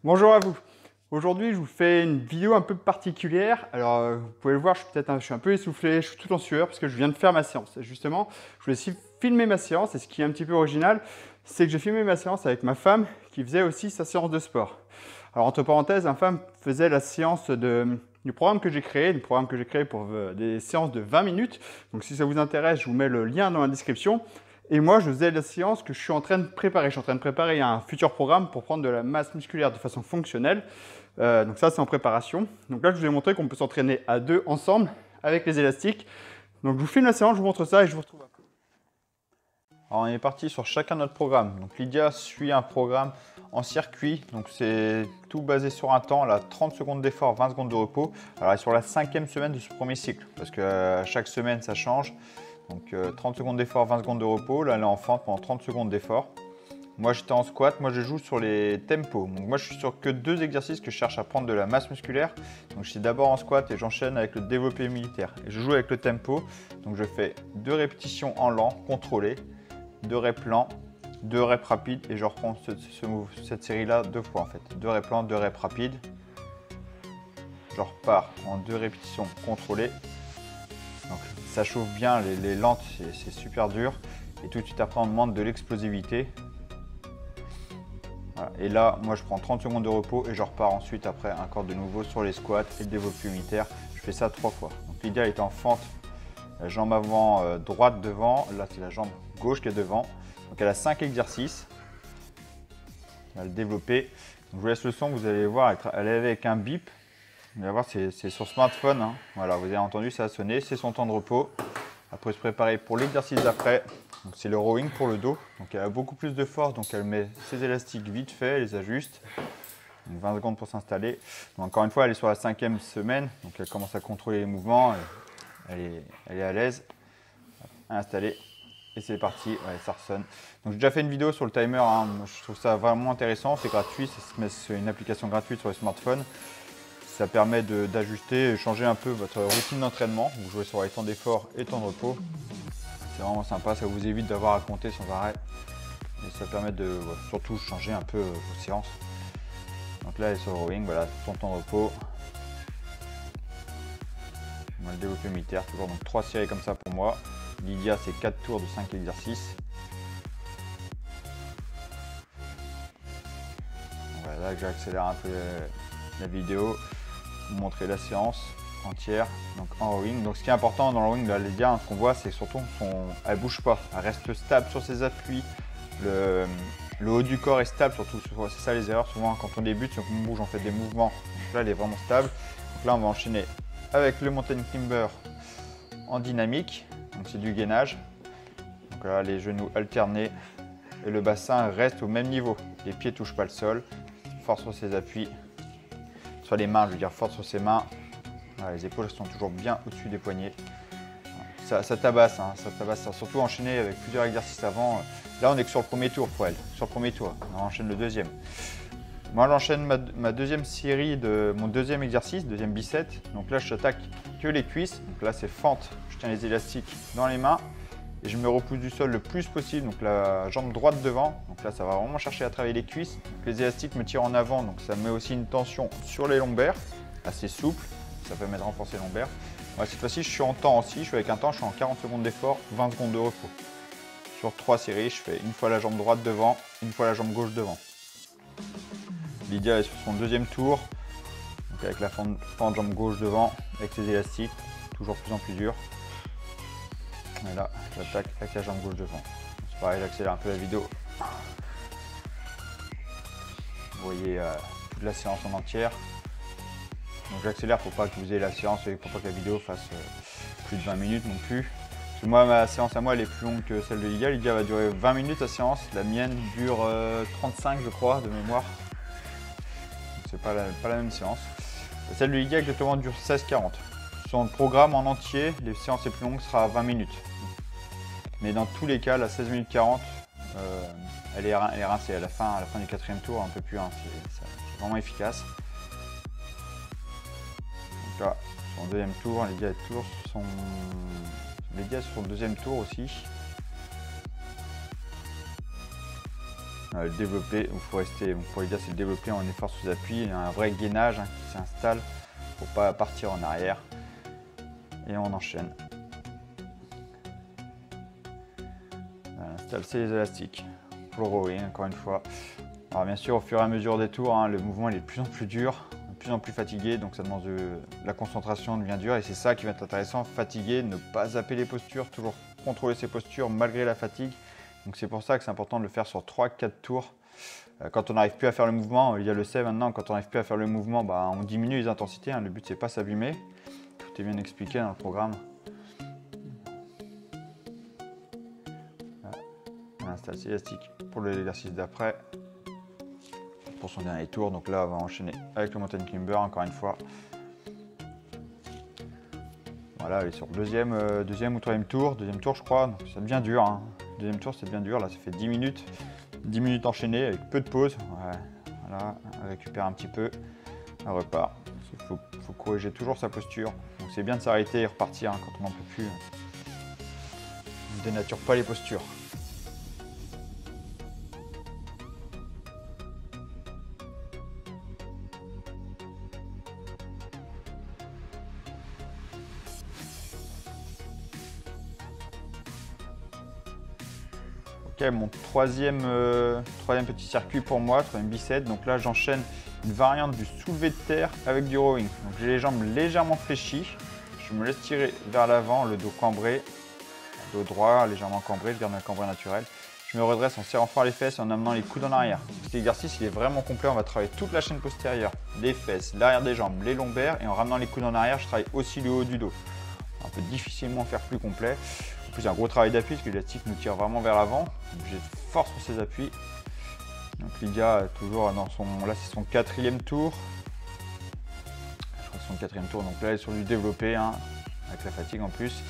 Bonjour à vous. Aujourd'hui, je vous fais une vidéo un peu particulière. Alors, vous pouvez le voir, je suis un peu essoufflé, je suis tout en sueur parce que je viens de faire ma séance. Et justement, je voulais aussi filmer ma séance. Et ce qui est un petit peu original, c'est que j'ai filmé ma séance avec ma femme qui faisait aussi sa séance de sport. Alors, entre parenthèses, ma femme faisait la séance du programme que j'ai créé, pour des séances de 20 minutes. Donc, si ça vous intéresse, je vous mets le lien dans la description. Et moi, je faisais la séance que je suis en train de préparer. Je suis en train de préparer un futur programme pour prendre de la masse musculaire de façon fonctionnelle. Donc ça, c'est en préparation. Donc là, je vous ai montré qu'on peut s'entraîner à deux ensemble avec les élastiques. Donc je vous filme la séance, je vous montre ça et je vous retrouve après. Alors on est parti sur chacun notre programme. Donc Lydia suit un programme en circuit. Donc c'est tout basé sur un temps, là 30 secondes d'effort, 20 secondes de repos. Alors elle est sur la 5e semaine de ce premier cycle parce que chaque semaine ça change. Donc 30 secondes d'effort, 20 secondes de repos. Là elle est en fente pendant 30 secondes d'effort. Moi j'étais en squat, moi je joue sur les tempos. Donc moi je suis sur que 2 exercices que je cherche à prendre de la masse musculaire. Donc je suis d'abord en squat et j'enchaîne avec le développé militaire. Et je joue avec le tempo. Donc je fais 2 répétitions en lent, contrôlé, 2 reps lents, 2 reps rapides et je reprends cette série là 2 fois en fait. 2 reps lents, 2 reps rapides. Je repars en 2 répétitions contrôlées. Donc ça chauffe bien, les lentes c'est super dur. Et tout de suite après on demande de l'explosivité. Voilà. Et là, moi je prends 30 secondes de repos et je repars ensuite après encore de nouveau sur les squats et le développé unitaire. Je fais ça 3 fois. Donc l'idéal est en fente, la jambe avant droite devant, là c'est la jambe gauche qui est devant. Donc elle a 5 exercices. On va le développer. Donc, je vous laisse le son, vous allez voir, elle est avec un bip. Vous allez voir, c'est sur smartphone. Hein. Voilà, vous avez entendu, ça a sonné, c'est son temps de repos. Après se préparer pour l'exercice d'après. C'est le rowing pour le dos. Donc elle a beaucoup plus de force, donc elle met ses élastiques vite fait, elle les ajuste. Donc 20 secondes pour s'installer. Encore une fois, elle est sur la 5e semaine, donc elle commence à contrôler les mouvements. Elle est à l'aise. Installée. Et c'est parti, ouais, ça ressonne. Donc j'ai déjà fait une vidéo sur le timer, hein. Moi, je trouve ça vraiment intéressant, c'est gratuit, c'est une application gratuite sur le smartphone. Ça permet d'ajuster et changer un peu votre routine d'entraînement. Vous jouez sur les temps d'effort et temps de repos. C'est vraiment sympa, ça vous évite d'avoir à compter sans arrêt. Et ça permet de surtout changer un peu vos séances. Donc là, elle est sur le rowing, voilà, son temps de repos. On va le développer militaire, toujours donc 3 séries comme ça pour moi. Lydia, c'est 4 tours de 5 exercices. Voilà, là j'accélère un peu la vidéo, vous montrer la séance entière, donc en rowing. Donc ce qui est important dans le rowing de la Lydia, ce qu'on voit, c'est surtout elle bouge pas, elle reste stable sur ses appuis, le haut du corps est stable surtout, c'est ça les erreurs souvent quand on débute, c'est qu'on bouge, on fait des mouvements. Donc là elle est vraiment stable. Donc là on va enchaîner avec le mountain climber en dynamique, donc c'est du gainage. Donc là les genoux alternés et le bassin reste au même niveau, les pieds touchent pas le sol, force sur ses appuis, sur les mains, je veux dire force sur ses mains. Voilà, les épaules sont toujours bien au-dessus des poignets. Ça tabasse, hein, ça tabasse, surtout enchaîner avec plusieurs exercices avant. Là, on est que sur le premier tour pour elle, sur le premier tour. On enchaîne le deuxième. Moi, j'enchaîne ma deuxième série de mon deuxième exercice, deuxième bicep. Donc là, je n'attaque que les cuisses. Donc là, c'est fente. Je tiens les élastiques dans les mains et je me repousse du sol le plus possible. Donc la jambe droite devant. Donc là, ça va vraiment chercher à travailler les cuisses. Donc, les élastiques me tirent en avant, donc ça met aussi une tension sur les lombaires, assez souple. Ça permet de renforcer les lombaires. Ouais, cette fois-ci, je suis en temps aussi. Je suis avec un temps, je suis en 40 secondes d'effort, 20 secondes de repos. Sur 3 séries, je fais une fois la jambe droite devant, une fois la jambe gauche devant. Lydia est sur son deuxième tour, donc avec la fente jambe gauche devant, avec ses élastiques, toujours de plus en plus dur. Et là, j'attaque avec la jambe gauche devant. C'est pareil, j'accélère un peu la vidéo. Vous voyez toute la séance en entière. Donc j'accélère pour pas que vous ayez la séance et pour pas que la vidéo fasse plus de 20 minutes non plus. Parce que moi, ma séance à moi, elle est plus longue que celle de Lydia. Lydia va durer 20 minutes la séance. La mienne dure 35 je crois de mémoire. C'est pas la même séance. Celle de Lydia exactement dure 16-40. Sur le programme en entier, les séances les plus longues sera 20 minutes. Mais dans tous les cas, la 16 minutes 40, elle est rincée. À la fin du 4e tour, un peu plus, hein, c'est vraiment efficace. Donc là, son deuxième tour, Lydia est toujours sur son deuxième tour aussi. Le développé, il faut rester, on pourrait dire c'est le développé en effort sous appui, il y a un vrai gainage qui s'installe pour pas partir en arrière. Et on enchaîne. On installe les élastiques pour le rowing encore une fois. Alors bien sûr au fur et à mesure des tours, hein, le mouvement il est de plus en plus dur, de plus en plus fatigué, donc ça demande la concentration devient dure et c'est ça qui va être intéressant, fatiguer, ne pas zapper les postures, toujours contrôler ses postures malgré la fatigue. Donc c'est pour ça que c'est important de le faire sur 3-4 tours. Quand on n'arrive plus à faire le mouvement, il y a le sait maintenant, quand on n'arrive plus à faire le mouvement, bah, on diminue les intensités, hein. Le but c'est pas s'abîmer. Tout est bien expliqué dans le programme. On installe ses élastiques pour l'exercice d'après, pour son dernier tour. Donc là on va enchaîner avec le mountain climber encore une fois. Voilà, elle est sur le deuxième ou troisième tour je crois, donc ça devient dur, hein. Deuxième tour, c'est bien dur. Là, ça fait 10 minutes enchaînées avec peu de pauses. Ouais, voilà, elle récupère un petit peu, elle repart. Il faut corriger toujours sa posture. Donc, c'est bien de s'arrêter et repartir hein, quand on n'en peut plus. On ne dénature pas les postures. Ok, mon troisième petit circuit pour moi, troisième bicep. Donc là, j'enchaîne une variante du soulevé de terre avec du rowing. Donc j'ai les jambes légèrement fléchies. Je me laisse tirer vers l'avant, le dos cambré, dos droit, légèrement cambré, je garde un cambré naturel. Je me redresse en serrant fort les fesses et en amenant les coudes en arrière. Cet exercice, il est vraiment complet. On va travailler toute la chaîne postérieure, les fesses, l'arrière des jambes, les lombaires. Et en ramenant les coudes en arrière, je travaille aussi le haut du dos. On peut difficilement faire plus complet. En plus, il y a un gros travail d'appui parce que l'élastique nous tire vraiment vers l'avant. J'ai force sur ses appuis. Donc Lydia est toujours dans son... Là, c'est son quatrième tour. Je crois que c'est son quatrième tour. Donc là, elle est sur du développé, hein, avec la fatigue en plus.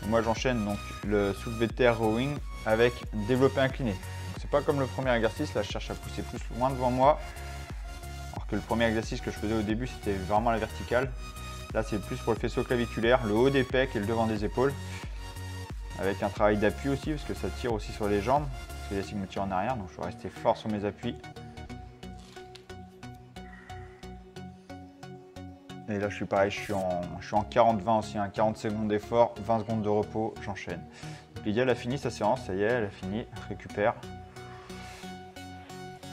Et moi, j'enchaîne donc le soulevé de terre rowing avec développé incliné. Donc c'est pas comme le premier exercice. Là, je cherche à pousser plus loin devant moi. Alors que le premier exercice que je faisais au début, c'était vraiment la verticale. Là, c'est plus pour le faisceau claviculaire, le haut des pecs et le devant des épaules. Avec un travail d'appui aussi, parce que ça tire aussi sur les jambes. Parce que l'élastique me tire en arrière, donc je dois rester fort sur mes appuis. Et là, je suis pareil, je suis en 40-20 aussi, hein, 40 secondes d'effort, 20 secondes de repos, j'enchaîne. Lydia, elle a fini sa séance, ça y est, elle a fini, elle récupère.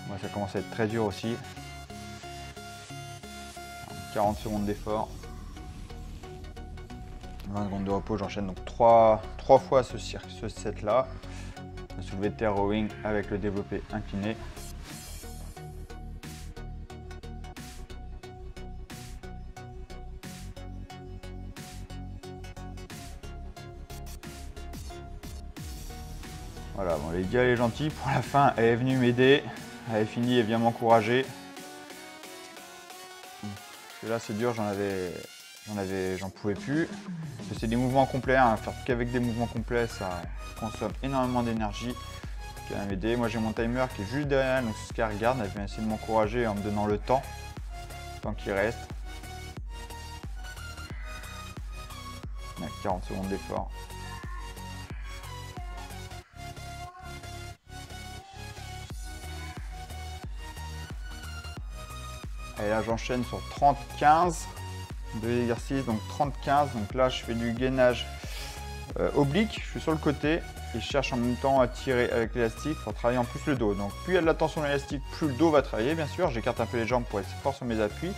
Moi, ça commence à être très dur aussi. 40 secondes d'effort. 20 secondes de repos, j'enchaîne donc 3 fois ce set là. Le soulevé de terre rowing avec le développé incliné. Voilà, bon, Lydia elle est gentille, pour la fin elle est venue m'aider, elle est finie, elle vient m'encourager. Là c'est dur, j'en pouvais plus. C'est des mouvements complets, hein. Faire qu'avec des mouvements complets, ça consomme énormément d'énergie. Elle va m'aider. Moi j'ai mon timer qui est juste derrière elle, donc c'est ce qu'elle regarde. Elle vient essayer de m'encourager en me donnant le temps qu'il reste. On a 40 secondes d'effort. Et là j'enchaîne sur 30-15. Deux exercices, donc 30-15. Donc là, je fais du gainage oblique. Je suis sur le côté et je cherche en même temps à tirer avec l'élastique pour travailler en plus le dos. Donc plus il y a de la tension dans l'élastique, plus le dos va travailler, bien sûr. J'écarte un peu les jambes pour être fort sur mes appuis.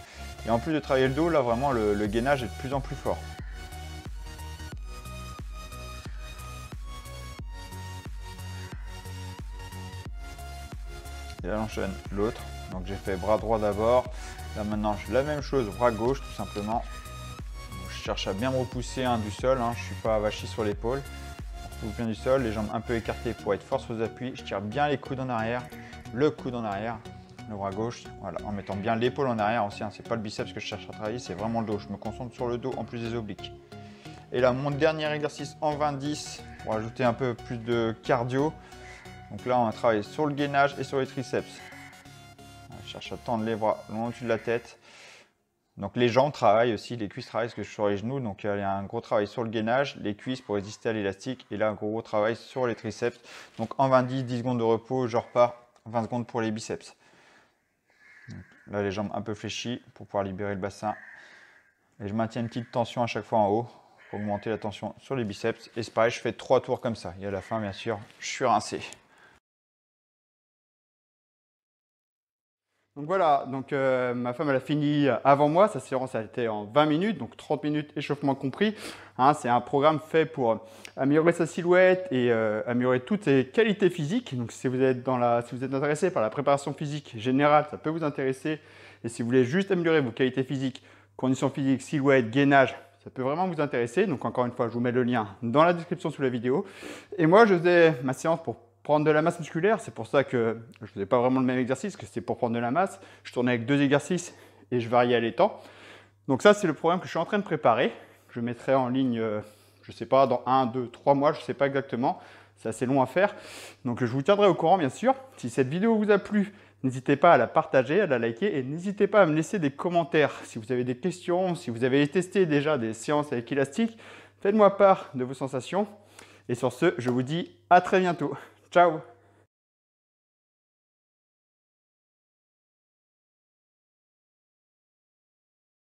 Et en plus de travailler le dos, là vraiment le gainage est de plus en plus fort. Et là, j'enchaîne l'autre. Donc j'ai fait bras droit d'abord. Là maintenant, je fais la même chose, bras gauche tout simplement. Donc, je cherche à bien me repousser du sol, hein. Je ne suis pas avachi sur l'épaule. Je pousse bien du sol, les jambes un peu écartées pour être fort sur les appuis. Je tire bien les coudes en arrière, le coude en arrière, le bras gauche. Voilà, en mettant bien l'épaule en arrière aussi, hein. C'est pas le biceps que je cherche à travailler, c'est vraiment le dos. Je me concentre sur le dos en plus des obliques. Et là, mon dernier exercice en 20-10 pour ajouter un peu plus de cardio. Donc là, on va travailler sur le gainage et sur les triceps. Je cherche à tendre les bras long au-dessus de la tête. Donc les jambes travaillent aussi, les cuisses travaillent parce que je suis sur les genoux. Donc il y a un gros travail sur le gainage, les cuisses pour résister à l'élastique. Et là, un gros travail sur les triceps. Donc en 20-10, 10 secondes de repos, je repars 20 secondes pour les biceps. Donc, là, les jambes un peu fléchies pour pouvoir libérer le bassin. Et je maintiens une petite tension à chaque fois en haut pour augmenter la tension sur les biceps. Et c'est pareil, je fais 3 tours comme ça. Et à la fin, bien sûr, je suis rincé. Donc voilà, donc ma femme elle a fini avant moi, sa séance a été en 20 minutes, donc 30 minutes échauffement compris. Hein, c'est un programme fait pour améliorer sa silhouette et améliorer toutes ses qualités physiques. Donc si vous êtes intéressé par la préparation physique générale, ça peut vous intéresser. Et si vous voulez juste améliorer vos qualités physiques, conditions physiques, silhouette, gainage, ça peut vraiment vous intéresser. Donc encore une fois, je vous mets le lien dans la description sous la vidéo. Et moi, je faisais ma séance pour prendre de la masse musculaire, c'est pour ça que je ne faisais pas vraiment le même exercice, que c'était pour prendre de la masse. Je tournais avec 2 exercices et je variais les temps. Donc ça, c'est le programme que je suis en train de préparer. Je mettrai en ligne, je ne sais pas, dans 1, 2, 3 mois, je ne sais pas exactement. C'est assez long à faire. Donc je vous tiendrai au courant, bien sûr. Si cette vidéo vous a plu, n'hésitez pas à la partager, à la liker et n'hésitez pas à me laisser des commentaires. Si vous avez des questions, si vous avez testé déjà des séances avec élastique, faites-moi part de vos sensations. Et sur ce, je vous dis à très bientôt. Ciao!